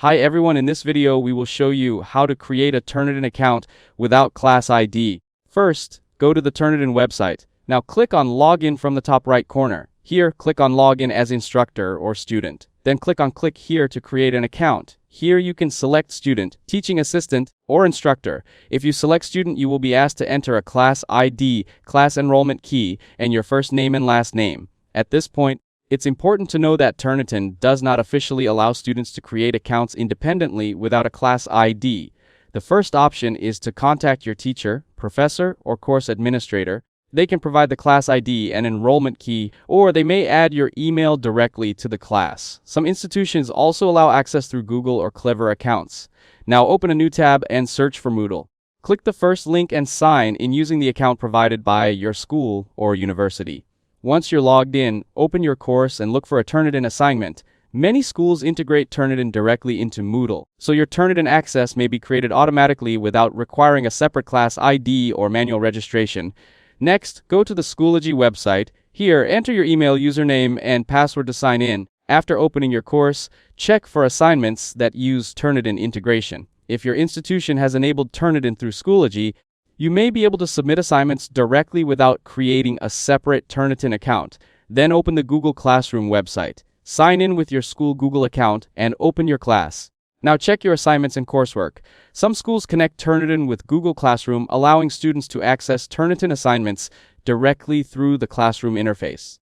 Hi everyone, in this video we will show you how to create a Turnitin account without class ID. First, go to the Turnitin website. Now click on Login from the top right corner. Here, click on Login as instructor or student. Then click here to create an account. Here you can select student, teaching assistant, or instructor. If you select student, you will be asked to enter a class ID, class enrollment key, and your first name and last name. At this point, it's important to know that Turnitin does not officially allow students to create accounts independently without a class ID. The first option is to contact your teacher, professor, or course administrator. They can provide the class ID and enrollment key, or they may add your email directly to the class. Some institutions also allow access through Google or Clever accounts. Now open a new tab and search for Moodle. Click the first link and sign in using the account provided by your school or university. Once you're logged in, open your course and look for a Turnitin assignment. Many schools integrate Turnitin directly into Moodle, so your Turnitin access may be created automatically without requiring a separate class ID or manual registration. Next, go to the Schoology website. Here, enter your email username and password to sign in. After opening your course, check for assignments that use Turnitin integration. If your institution has enabled Turnitin through Schoology, you may be able to submit assignments directly without creating a separate Turnitin account. Then open the Google Classroom website. Sign in with your school Google account and open your class. Now check your assignments and coursework. Some schools connect Turnitin with Google Classroom, allowing students to access Turnitin assignments directly through the Classroom interface.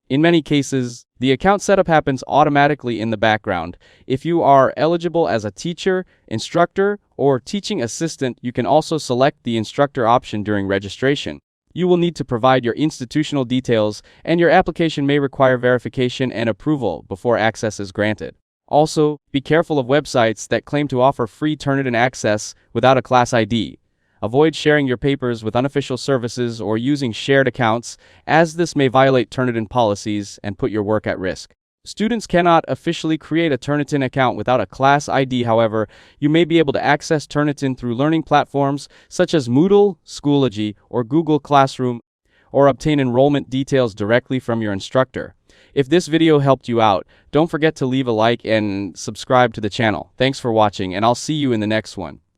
In many cases, the account setup happens automatically in the background. If you are eligible as a teacher, instructor, or teaching assistant, you can also select the instructor option during registration. You will need to provide your institutional details, and your application may require verification and approval before access is granted. Also, be careful of websites that claim to offer free Turnitin access without a class ID. Avoid sharing your papers with unofficial services or using shared accounts, as this may violate Turnitin policies and put your work at risk. Students cannot officially create a Turnitin account without a class ID. However, you may be able to access Turnitin through learning platforms such as Moodle, Schoology, or Google Classroom, or obtain enrollment details directly from your instructor. If this video helped you out, don't forget to leave a like and subscribe to the channel. Thanks for watching, and I'll see you in the next one.